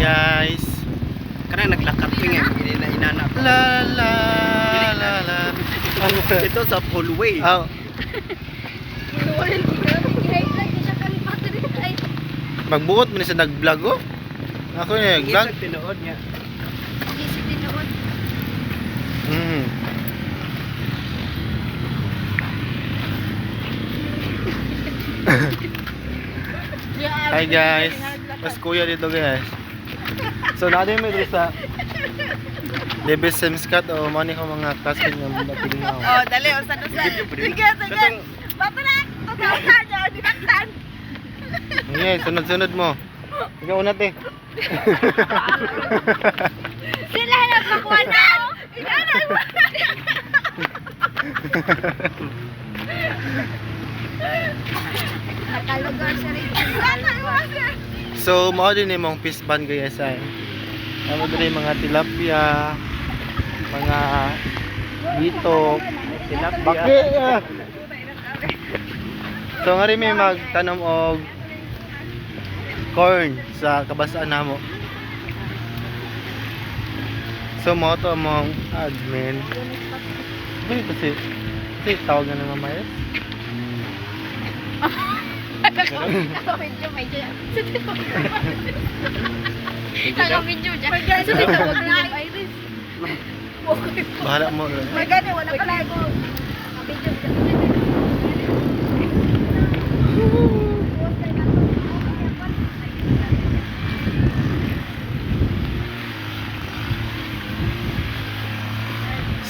guys. Karang naglakad ko nga, inana ko. La la la la. Ito sa hallway. Oh, magbuot mo ni sa nag-vlog oh. Ako niya nag-vlog. Isang tinuod niya. Mm. Hi guys. Mas kuya dito guys. So natin may dito sa Debes Semskat o mani ko mga classmate nga mga tingnaw. Oh, dali, usan-usan. Sige. Bato na! Usan-usan niya, dinaktan. Okay, sunod-sunod mo. Ikaw una te. Sila nagpakuha na! Inanay mo! Nakalugar siya rin. Inanay mo! So mao din imong fish ban guys ay. Amo diri mga tilapia, mga dito, tilapia. So nga rin may magtanom og corn sa kabasaan namo. So mo to among admin. Bili kasi tawag na ng mamayas. Medyo. Naka-video dyan. Sa dito, wag na yung iris. Bahala mo. Maganda, wala pala ako. Naka-video dyan.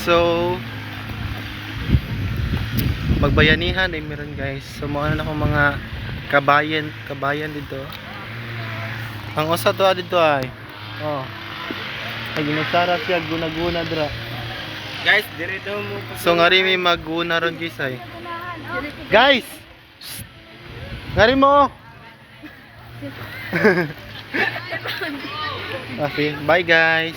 So magbayanihan ay meron guys. So mga na akong mga kabayan dito. Ang usa to dito ay. Oh. Ay ginasara siya guna-guna dra. Guys, dirito mo. So nga rin may maguna ron guys ay. Guys. Ngari mo. Okay, bye guys.